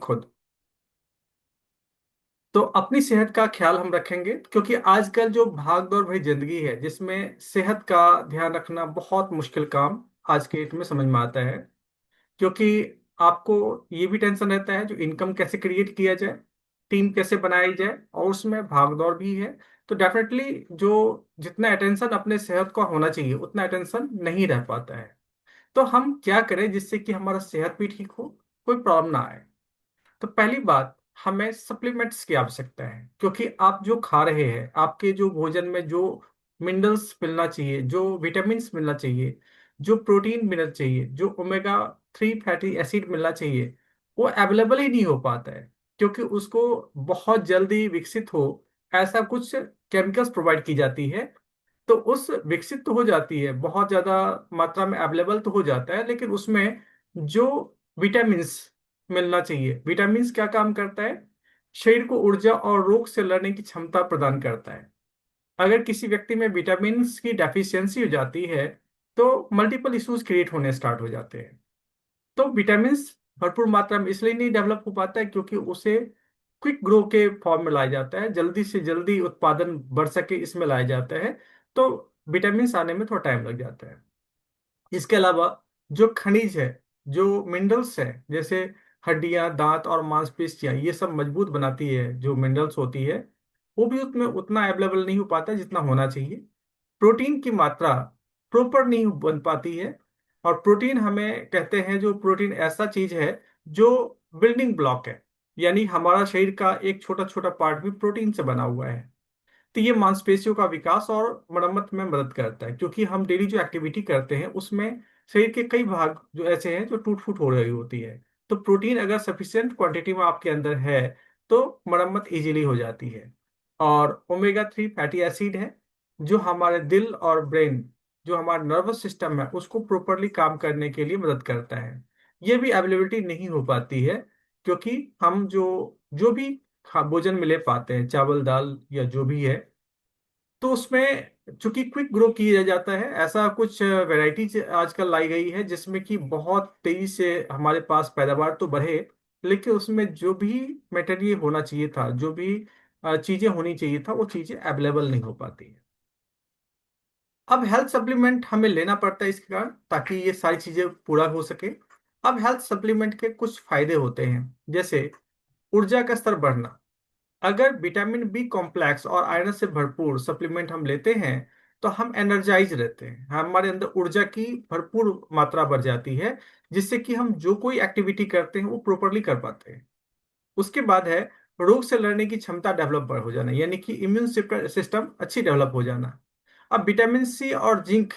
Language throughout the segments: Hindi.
खुद। तो अपनी सेहत का ख्याल हम रखेंगे, क्योंकि आजकल जो भाग दौड़ भरी जिंदगी है जिसमें सेहत का ध्यान रखना बहुत मुश्किल काम आज के डेट में समझ में आता है। क्योंकि आपको ये भी टेंशन रहता है जो इनकम कैसे क्रिएट किया जाए, टीम कैसे बनाई जाए, और उसमें भाग दौड़ भी है। तो डेफिनेटली जो जितना अटेंशन अपने सेहत का होना चाहिए उतना अटेंशन नहीं रह पाता है। तो हम क्या करें जिससे कि हमारा सेहत भी ठीक हो, कोई प्रॉब्लम ना आए। तो पहली बात, हमें सप्लीमेंट्स की आवश्यकता है, क्योंकि आप जो खा रहे हैं, आपके जो भोजन में जो मिनरल्स मिलना चाहिए, जो विटामिन्स मिलना चाहिए, जो प्रोटीन मिलना चाहिए, जो ओमेगा 3 फैटी एसिड मिलना चाहिए, वो अवेलेबल ही नहीं हो पाता है। क्योंकि उसको बहुत जल्दी विकसित हो ऐसा कुछ केमिकल्स प्रोवाइड की जाती है। तो उस विकसित तो हो जाती है, बहुत ज्यादा मात्रा में अवेलेबल तो हो जाता है, लेकिन उसमें जो विटामिन्स मिलना चाहिए, विटामिन्स क्या काम करता है? शरीर को ऊर्जा और रोग से लड़ने की क्षमता प्रदान करता है। अगर किसी व्यक्ति में विटामिन्स की डेफिशिएंसी हो जाती है तो मल्टीपल इश्यूज क्रिएट होने स्टार्ट हो जाते हैं। तो विटामिन्स भरपूर मात्रा में इसलिए नहीं डेवलप हो पाता है क्योंकि उसे क्विक ग्रो के फॉर्म में लाया जाता है, जल्दी से जल्दी उत्पादन बढ़ सके इसमें लाया जाता है। तो विटामिन्स आने में थोड़ा टाइम लग जाता है। इसके अलावा जो खनिज है, जो मिनरल्स है, जैसे हड्डियां, दांत और मांसपेशियां, ये सब मजबूत बनाती है जो मिनरल्स होती है, वो भी उसमें उतना अवेलेबल नहीं हो पाता जितना होना चाहिए। प्रोटीन की मात्रा प्रॉपर नहीं बन पाती है। और प्रोटीन हमें कहते हैं, जो प्रोटीन ऐसा चीज है जो बिल्डिंग ब्लॉक है, यानी हमारा शरीर का एक छोटा छोटा पार्ट भी प्रोटीन से बना हुआ है। तो ये मांसपेशियों का विकास और मरम्मत में मदद करता है, क्योंकि हम डेली जो एक्टिविटी करते हैं उसमें शरीर के कई भाग जो ऐसे हैं जो टूट फूट हो रही होती है। तो प्रोटीन अगर सफिशिएंट क्वांटिटी में आपके अंदर है तो मरम्मत इजीली हो जाती है। और ओमेगा 3 फैटी एसिड है जो हमारे दिल और ब्रेन, जो हमारा नर्वस सिस्टम है, उसको प्रॉपरली काम करने के लिए मदद करता है। ये भी अवेलेबिलिटी नहीं हो पाती है, क्योंकि हम जो जो भी भोजन में ले पाते हैं, चावल दाल या जो भी है, तो उसमें चूंकि क्विक ग्रो किया जाता है, ऐसा कुछ वैरायटी आजकल लाई गई है जिसमें कि बहुत तेजी से हमारे पास पैदावार तो बढ़े, लेकिन उसमें जो भी मटेरियल होना चाहिए था, जो भी चीजें होनी चाहिए था, वो चीजें अवेलेबल नहीं हो पाती है। अब हेल्थ सप्लीमेंट हमें लेना पड़ता है इसके कारण, ताकि ये सारी चीजें पूरा हो सके। अब हेल्थ सप्लीमेंट के कुछ फायदे होते हैं, जैसे ऊर्जा का स्तर बढ़ना। अगर विटामिन बी कॉम्प्लेक्स और आयरन से भरपूर सप्लीमेंट हम लेते हैं तो हम एनर्जाइज रहते हैं, हमारे अंदर ऊर्जा की भरपूर मात्रा बढ़ जाती है, जिससे कि हम जो कोई एक्टिविटी करते हैं वो प्रॉपरली कर पाते हैं। उसके बाद है रोग से लड़ने की क्षमता डेवलप हो जाना, यानी कि इम्यून सिस्टम अच्छी डेवलप हो जाना। अब विटामिन सी और जिंक,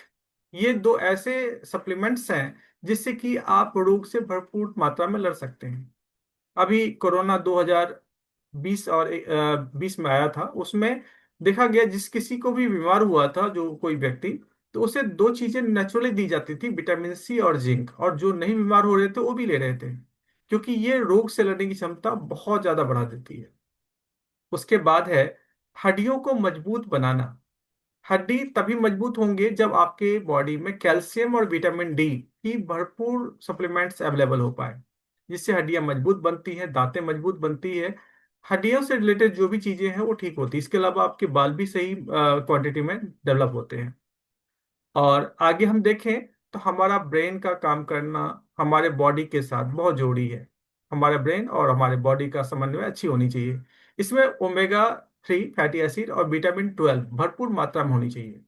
ये दो ऐसे सप्लीमेंट्स हैं जिससे कि आप रोग से भरपूर मात्रा में लड़ सकते हैं। अभी कोरोना 2020 और 20 में आया था, उसमें देखा गया जिस किसी को भी बीमार हुआ था, जो कोई व्यक्ति, तो उसे दो चीजें नेचुरली दी जाती थी, विटामिन सी और जिंक, और जो नहीं बीमार हो रहे थे वो भी ले रहे थे, क्योंकि ये रोग से लड़ने की क्षमता बहुत ज्यादा बढ़ा देती है। उसके बाद है हड्डियों को मजबूत बनाना। हड्डी तभी मजबूत होंगे जब आपके बॉडी में कैल्शियम और विटामिन डी की भरपूर सप्लीमेंट्स अवेलेबल हो पाए, जिससे हड्डियां मजबूत बनती हैं, दांतें मजबूत बनती है, हड्डियों से रिलेटेड जो भी चीजें हैं वो ठीक होती है। इसके अलावा आपके बाल भी सही क्वांटिटी में डेवलप होते हैं। और आगे हम देखें तो हमारा ब्रेन का काम करना हमारे बॉडी के साथ बहुत जरूरी है। हमारे ब्रेन और हमारे बॉडी का समन्वय अच्छी होनी चाहिए। इसमें ओमेगा 3 फैटी एसिड और विटामिन 12 भरपूर मात्रा में होनी चाहिए।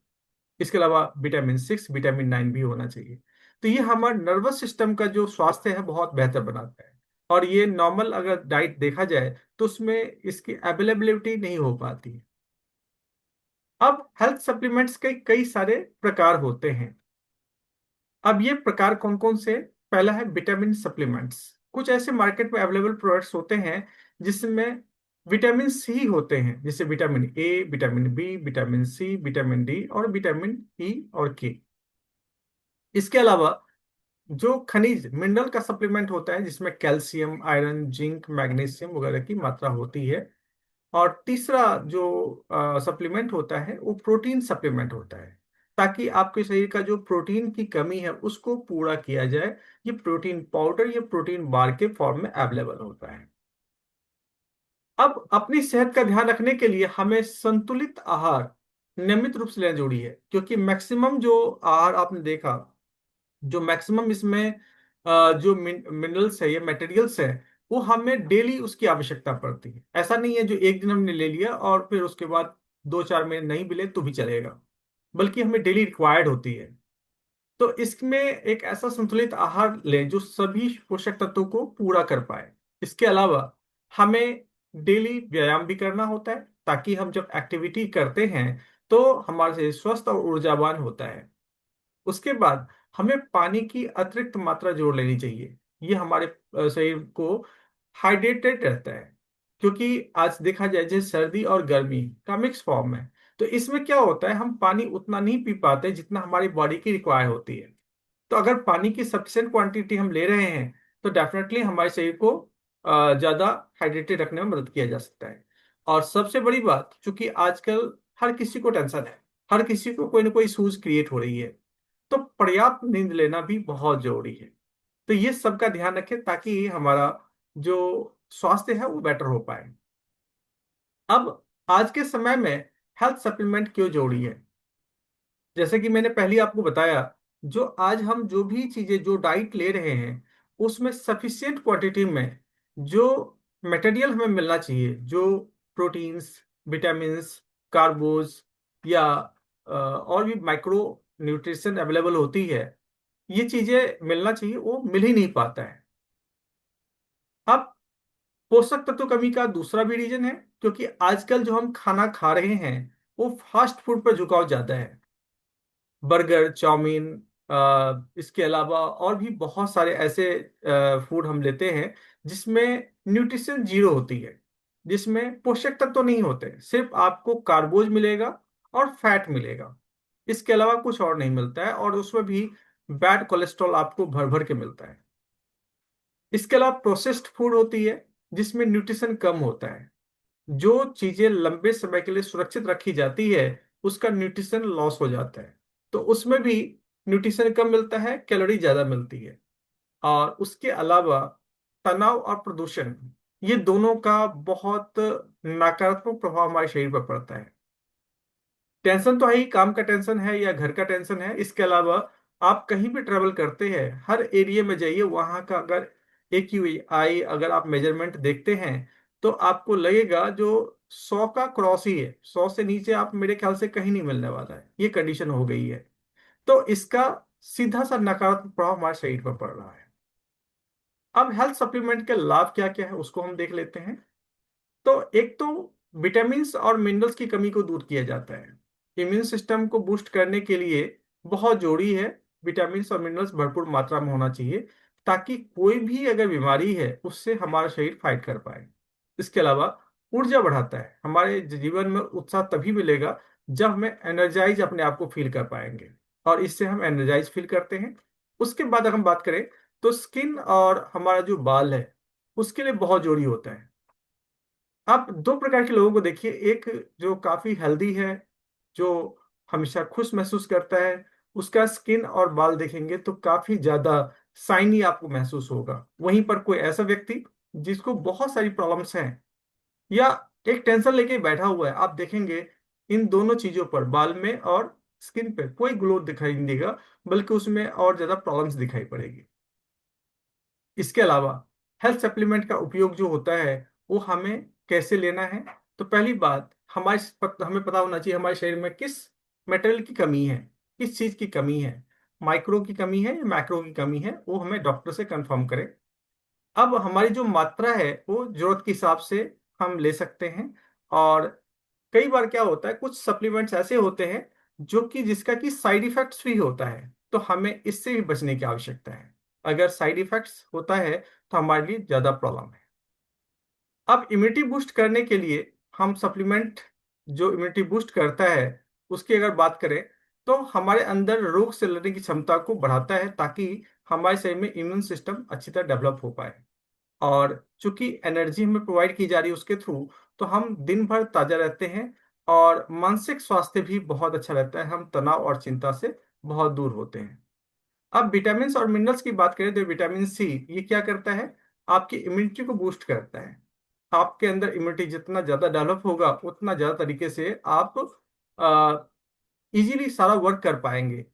इसके अलावा विटामिन 6, विटामिन 9 भी होना चाहिए। तो ये हमारे नर्वस सिस्टम का जो स्वास्थ्य है बहुत बेहतर बनाता है। और ये नॉर्मल अगर डाइट देखा जाए तो उसमें इसकी अवेलेबिलिटी नहीं हो पाती। अब हेल्थ सप्लीमेंट्स के कई सारे प्रकार होते हैं। अब ये प्रकार कौन कौन से? पहला है विटामिन सप्लीमेंट्स। कुछ ऐसे मार्केट में अवेलेबल प्रोडक्ट्स होते हैं जिसमें विटामिन सी होते हैं, जैसे vitamin A, vitamin B, vitamin C, vitamin D और विटामिन ई और के। इसके अलावा जो खनिज मिनरल का सप्लीमेंट होता है जिसमें कैल्शियम, आयरन, जिंक, मैग्नीशियम वगैरह की मात्रा होती है। और तीसरा जो सप्लीमेंट होता है वो प्रोटीन सप्लीमेंट होता है, ताकि आपके शरीर का जो प्रोटीन की कमी है उसको पूरा किया जाए। ये प्रोटीन पाउडर, ये प्रोटीन बार के फॉर्म में अवेलेबल होता है। अब अपनी सेहत का ध्यान रखने के लिए हमें संतुलित आहार नियमित रूप से लेना जरूरी है, क्योंकि मैक्सिमम जो आहार आपने देखा, जो मैक्सिमम इसमें जो मिनरल्स है या मटेरियल्स है, वो हमें डेली उसकी आवश्यकता पड़ती है। ऐसा नहीं है जो एक दिन हमने ले लिया और फिर उसके बाद 2-4 महीने नहीं मिले तो भी चलेगा, बल्कि हमें डेली रिक्वायर्ड होती है। तो इसमें एक ऐसा संतुलित आहार लें जो सभी पोषक तत्वों को पूरा कर पाए। इसके अलावा हमें डेली व्यायाम भी करना होता है, ताकि हम जब एक्टिविटी करते हैं तो हमारा शरीर स्वस्थ और ऊर्जावान होता है। उसके बाद हमें पानी की अतिरिक्त मात्रा जोड़ लेनी चाहिए। ये हमारे शरीर को हाइड्रेटेड रहता है, क्योंकि आज देखा जाए जैसे सर्दी और गर्मी का मिक्स फॉर्म है, तो इसमें क्या होता है, हम पानी उतना नहीं पी पाते जितना हमारी बॉडी की रिक्वायर होती है। तो अगर पानी की सफिशिएंट क्वांटिटी हम ले रहे हैं तो डेफिनेटली हमारे शरीर को ज्यादा हाइड्रेटेड रखने में मदद किया जा सकता है। और सबसे बड़ी बात, चूंकि आजकल हर किसी को टेंशन है, हर किसी को कोई ना कोई इश्यूज क्रिएट हो रही है, तो पर्याप्त नींद लेना भी बहुत जरूरी है। तो ये सबका ध्यान रखें ताकि हमारा जो स्वास्थ्य है वो बेटर हो पाए। अब आज के समय में हेल्थ सप्लीमेंट क्यों जरूरी है? जैसे कि मैंने पहले आपको बताया, जो आज हम जो भी चीजें जो डाइट ले रहे हैं उसमें सफिशिएंट क्वांटिटी में जो मटेरियल हमें मिलना चाहिए, जो प्रोटीन्स, विटामिन्स, कार्बोज या और भी माइक्रो न्यूट्रिशन अवेलेबल होती है, ये चीजें मिलना चाहिए, वो मिल ही नहीं पाता है। अब पोषक तत्व कमी का दूसरा भी रीजन है, क्योंकि आजकल जो हम खाना खा रहे हैं वो फास्ट फूड पर झुकाव ज्यादा है। बर्गर, चाउमीन, इसके अलावा और भी बहुत सारे ऐसे फूड हम लेते हैं जिसमें न्यूट्रिशन जीरो होती है, जिसमें पोषक तत्व तो नहीं होते, सिर्फ आपको कार्बोज मिलेगा और फैट मिलेगा। इसके अलावा कुछ और नहीं मिलता है, और उसमें भी बैड कोलेस्ट्रॉल आपको भर भर के मिलता है। इसके अलावा प्रोसेस्ड फूड होती है जिसमें न्यूट्रिशन कम होता है। जो चीजें लंबे समय के लिए सुरक्षित रखी जाती है उसका न्यूट्रिशन लॉस हो जाता है, तो उसमें भी न्यूट्रिशन कम मिलता है, कैलोरी ज्यादा मिलती है। और उसके अलावा तनाव और प्रदूषण, ये दोनों का बहुत नकारात्मक प्रभाव हमारे शरीर पर पड़ता है। टेंशन तो है ही, काम का टेंशन है या घर का टेंशन है, इसके अलावा आप कहीं भी ट्रेवल करते हैं, हर एरिया में जाइए, वहां का अगर AQI अगर आप मेजरमेंट देखते हैं तो आपको लगेगा जो 100 का क्रॉस ही है, 100 से नीचे आप मेरे ख्याल से कहीं नहीं मिलने वाला है, ये कंडीशन हो गई है। तो इसका सीधा सा नकारात्मक प्रभाव हमारे शरीर पर पड़ रहा है। अब हेल्थ सप्लीमेंट के लाभ क्या क्या है उसको हम देख लेते हैं। तो एक तो विटामिन्स और मिनरल्स की कमी को दूर किया जाता है। इम्यून सिस्टम को बूस्ट करने के लिए बहुत जरूरी है विटामिन्स और मिनरल्स भरपूर मात्रा में होना चाहिए, ताकि कोई भी अगर बीमारी है उससे हमारा शरीर फाइट कर पाए। इसके अलावा ऊर्जा बढ़ाता है, हमारे जीवन में उत्साह तभी मिलेगा जब हमें एनर्जाइज अपने आप को फील कर पाएंगे, और इससे हम एनर्जाइज फील करते हैं। उसके बाद अगर हम बात करें तो स्किन और हमारा जो बाल है उसके लिए बहुत जरूरी होता है। आप दो प्रकार के लोगों को देखिए, एक जो काफी हेल्दी है, जो हमेशा खुश महसूस करता है, उसका स्किन और बाल देखेंगे तो काफी ज्यादा शाइनी आपको महसूस होगा। वहीं पर कोई ऐसा व्यक्ति जिसको बहुत सारी प्रॉब्लम्स हैं या एक टेंशन लेके बैठा हुआ है, आप देखेंगे इन दोनों चीजों पर, बाल में और स्किन पे, कोई ग्लो दिखाई नहीं देगा, बल्कि उसमें और ज्यादा प्रॉब्लम्स दिखाई पड़ेगी। इसके अलावा हेल्थ सप्लीमेंट का उपयोग जो होता है वो हमें कैसे लेना है? तो पहली बात, हमें पता होना चाहिए हमारे शरीर में किस मटेरियल की कमी है, किस चीज की कमी है, माइक्रो की कमी है या मैक्रो की कमी है, वो हमें डॉक्टर से कंफर्म करें। अब हमारी जो मात्रा है वो जरूरत के हिसाब से हम ले सकते हैं। और कई बार क्या होता है, कुछ सप्लीमेंट्स ऐसे होते हैं जो कि जिसका कि साइड इफेक्ट्स भी होता है, तो हमें इससे भी बचने की आवश्यकता है। अगर साइड इफेक्ट्स होता है तो हमारे लिए ज्यादा प्रॉब्लम है। अब इम्यूनिटी बूस्ट करने के लिए हम सप्लीमेंट जो इम्यूनिटी बूस्ट करता है उसकी अगर बात करें तो हमारे अंदर रोग से लड़ने की क्षमता को बढ़ाता है, ताकि हमारे शरीर में इम्यून सिस्टम अच्छी तरह डेवलप हो पाए। और चूंकि एनर्जी हमें प्रोवाइड की जा रही है उसके थ्रू, तो हम दिन भर ताजा रहते हैं और मानसिक स्वास्थ्य भी बहुत अच्छा रहता है। हम तनाव और चिंता से बहुत दूर होते हैं। अब विटामिन और मिनरल्स की बात करें तो विटामिन सी ये क्या करता है, आपकी इम्यूनिटी को बूस्ट करता है। आपके अंदर इम्यूनिटी जितना ज्यादा डेवलप होगा उतना ज्यादा तरीके से आप इजीली सारा वर्क कर पाएंगे।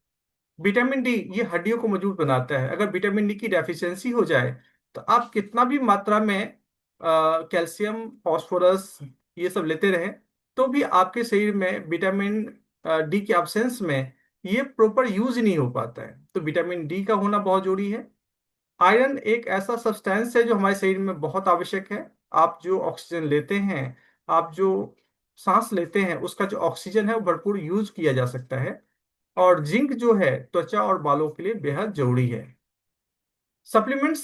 विटामिन डी ये हड्डियों को मजबूत बनाता है। अगर विटामिन डी की डेफिशिएंसी हो जाए तो आप कितना भी मात्रा में कैल्शियम, फास्फोरस ये सब लेते रहें तो भी आपके शरीर में विटामिन डी के एब्सेंस में ये प्रॉपर यूज नहीं हो पाता है। तो विटामिन डी का होना बहुत जरूरी है। आयरन एक ऐसा सब्सटेंस है जो हमारे शरीर में बहुत आवश्यक है। आप जो ऑक्सीजन लेते हैं, आप जो सांस लेते हैं, उसका जो ऑक्सीजन है वो भरपूर यूज किया जा सकता है। और जिंक जो है त्वचा और बालों के लिए बेहद जरूरी है। सप्लीमेंट्स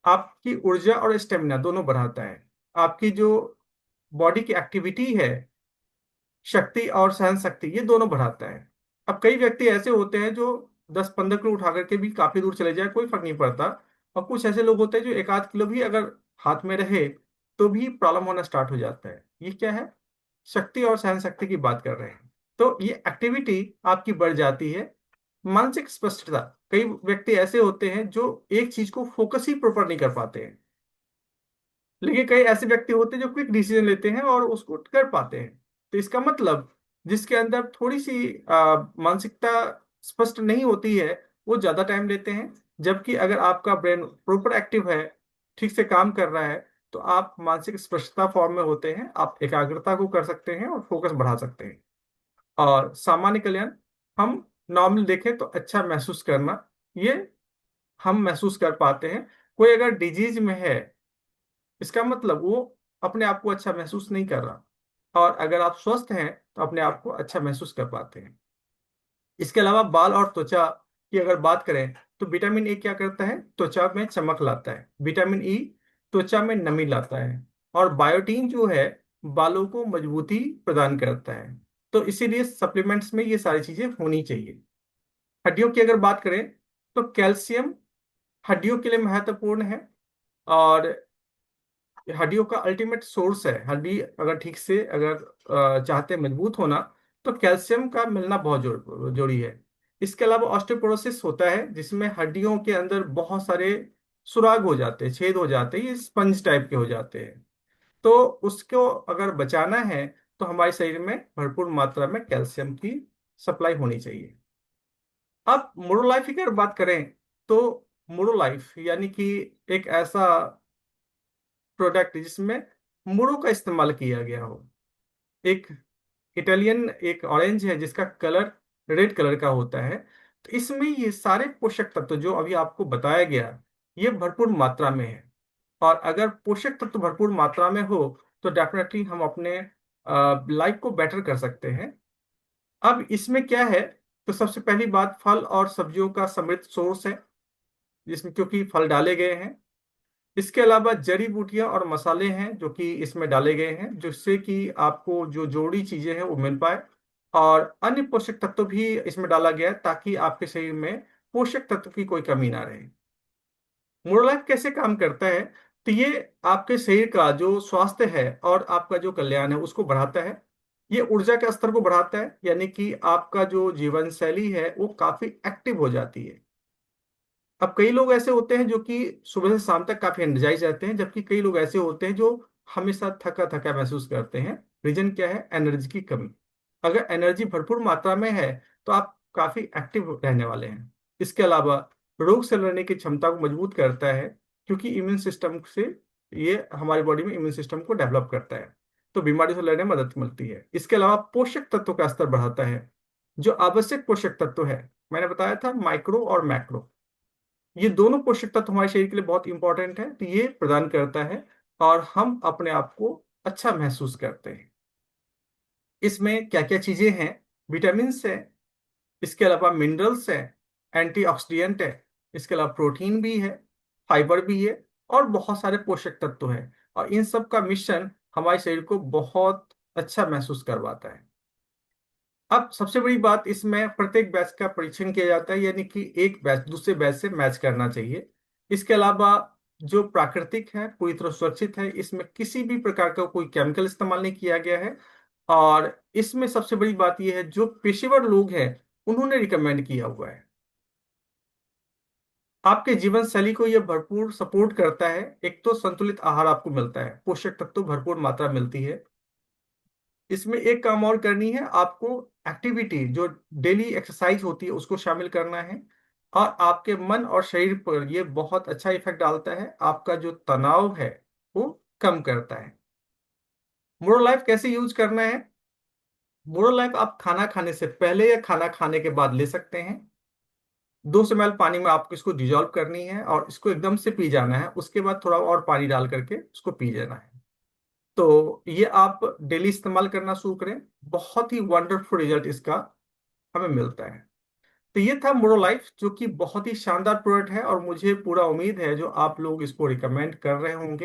आपकी ऊर्जा और स्टेमिना दोनों बढ़ाता है। आपकी जो बॉडी की एक्टिविटी है, शक्ति और सहन शक्ति, ये दोनों बढ़ाता है। अब कई व्यक्ति ऐसे होते हैं जो 10-15 किलो उठा करके भी काफी दूर चले जाए कोई फर्क नहीं पड़ता। और कुछ ऐसे लोग होते हैं जो 1-8 किलो भी अगर हाथ में रहे तो भी प्रॉब्लम होना स्टार्ट हो जाता है। ये क्या है, शक्ति और सहन शक्ति की बात कर रहे हैं। तो ये एक्टिविटी आपकी बढ़ जाती है। मानसिक स्पष्टता, कई व्यक्ति ऐसे होते हैं जो एक चीज को फोकस ही प्रॉपर नहीं कर पाते हैं, लेकिन कई ऐसे व्यक्ति होते हैं जो क्विक डिसीजन लेते हैं और उसको कर पाते हैं। तो इसका मतलब जिसके अंदर थोड़ी सी मानसिकता स्पष्ट नहीं होती है वो ज्यादा टाइम लेते हैं। जबकि अगर आपका ब्रेन प्रॉपर एक्टिव है, ठीक से काम कर रहा है, तो आप मानसिक स्पष्टता फॉर्म में होते हैं। आप एकाग्रता को कर सकते हैं और फोकस बढ़ा सकते हैं। और सामान्य कल्याण, हम नॉर्मल देखें तो अच्छा महसूस करना, ये हम महसूस कर पाते हैं। कोई अगर डिजीज में है इसका मतलब वो अपने आप को अच्छा महसूस नहीं कर रहा। और अगर आप स्वस्थ हैं तो अपने आप को अच्छा महसूस कर पाते हैं। इसके अलावा बाल और त्वचा की अगर बात करें तो विटामिन ए क्या करता है, त्वचा में चमक लाता है। विटामिन ई त्वचा में नमी लाता है। और बायोटीन जो है बालों को मजबूती प्रदान करता है। तो इसीलिए सप्लीमेंट्स में ये सारी चीजें होनी चाहिए। हड्डियों की अगर बात करें तो कैल्शियम हड्डियों के लिए महत्वपूर्ण है। और हड्डियों का अल्टीमेट सोर्स है। हड्डी अगर ठीक से अगर चाहते हैं मजबूत होना तो कैल्शियम का मिलना बहुत जरूरी है। इसके अलावा ऑस्टियोपोरोसिस होता है जिसमें हड्डियों के अंदर बहुत सारे सुराग हो जाते हैं, छेद हो जाते हैं, ये स्पंज टाइप के हो जाते हैं। तो उसको अगर बचाना है तो हमारे शरीर में भरपूर मात्रा में कैल्शियम की सप्लाई होनी चाहिए। अब मोडोलाइफ की अगर बात करें तो मोडोलाइफ यानी कि एक ऐसा प्रोडक्ट जिसमें मुड़ो का इस्तेमाल किया गया हो। एक इटालियन एक ऑरेंज है जिसका कलर रेड कलर का होता है। तो इसमें ये सारे पोषक तत्व जो अभी आपको बताया गया ये भरपूर मात्रा में है। और अगर पोषक तत्व भरपूर मात्रा में हो तो डेफिनेटली हम अपने लाइफ को बेटर कर सकते हैं। अब इसमें क्या है, तो सबसे पहली बात फल और सब्जियों का समृद्ध सोर्स है जिसमें क्योंकि फल डाले गए हैं। इसके अलावा जड़ी बूटियां और मसाले हैं जो कि इसमें डाले गए हैं जिससे कि आपको जो जोड़ी चीजें हैं वो मिल पाए। और अन्य पोषक तत्व भी इसमें डाला गया है ताकि आपके शरीर में पोषक तत्व की कोई कमी ना रहे। मोरलाइफ कैसे काम करता है, तो ये आपके शरीर का जो स्वास्थ्य है और आपका जो कल्याण है उसको बढ़ाता है। ये ऊर्जा के स्तर को बढ़ाता है, यानी कि आपका जो जीवन शैली है वो काफी एक्टिव हो जाती है। अब कई लोग ऐसे होते हैं जो कि सुबह से शाम तक काफी एनर्जाइज रहते हैं, जबकि कई लोग ऐसे होते हैं जो हमेशा थका थका महसूस करते हैं। रीजन क्या है, एनर्जी की कमी। अगर एनर्जी भरपूर मात्रा में है तो आप काफी एक्टिव रहने वाले हैं। इसके अलावा रोग से लड़ने की क्षमता को मजबूत करता है क्योंकि इम्यून सिस्टम से ये हमारी बॉडी में इम्यून सिस्टम को डेवलप करता है। तो बीमारी से लड़ने में मदद मिलती है। इसके अलावा पोषक तत्वों का स्तर बढ़ाता है। जो आवश्यक पोषक तत्व है, मैंने बताया था माइक्रो और मैक्रो, ये दोनों पोषक तत्व हमारे शरीर के लिए बहुत इंपॉर्टेंट है। तो ये प्रदान करता है और हम अपने आप को अच्छा महसूस करते हैं। इसमें क्या क्या चीजें हैं, विटामिन है, इसके अलावा मिनरल्स है, एंटीऑक्सीडेंट है, इसके अलावा प्रोटीन भी है, फाइबर भी है, और बहुत सारे पोषक तत्व हैं। और इन सब का मिश्रण हमारे शरीर को बहुत अच्छा महसूस करवाता है। अब सबसे बड़ी बात, इसमें प्रत्येक बैच का परीक्षण किया जाता है, यानी कि एक बैच दूसरे बैच से मैच करना चाहिए। इसके अलावा जो प्राकृतिक है पूरी तरह सुरक्षित है, इसमें किसी भी प्रकार का कोई केमिकल इस्तेमाल नहीं किया गया है। और इसमें सबसे बड़ी बात यह है, जो पेशेवर लोग हैं उन्होंने रिकमेंड किया हुआ है। आपके जीवन शैली को यह भरपूर सपोर्ट करता है। एक तो संतुलित आहार आपको मिलता है, पोषक तत्व भरपूर मात्रा मिलती है। इसमें एक काम और करनी है आपको, एक्टिविटी जो डेली एक्सरसाइज होती है उसको शामिल करना है। और आपके मन और शरीर पर यह बहुत अच्छा इफेक्ट डालता है, आपका जो तनाव है वो कम करता है। मोरो लाइफ कैसे यूज करना है? मोरो लाइफ आप खाना खाने से पहले या खाना खाने के बाद ले सकते हैं। 2 ml पानी में आपको इसको डिजोल्व करनी है और इसको एकदम से पी जाना है, उसके बाद थोड़ा और पानी डाल करके उसको पी जाना है। तो ये आप डेली इस्तेमाल करना शुरू करें, बहुत ही वंडरफुल रिजल्ट इसका हमें मिलता है। तो ये था मोरो लाइफ, जो कि बहुत ही शानदार प्रोडक्ट है और मुझे पूरा उम्मीद है जो आप लोग इसको रिकमेंड कर रहे होंगे।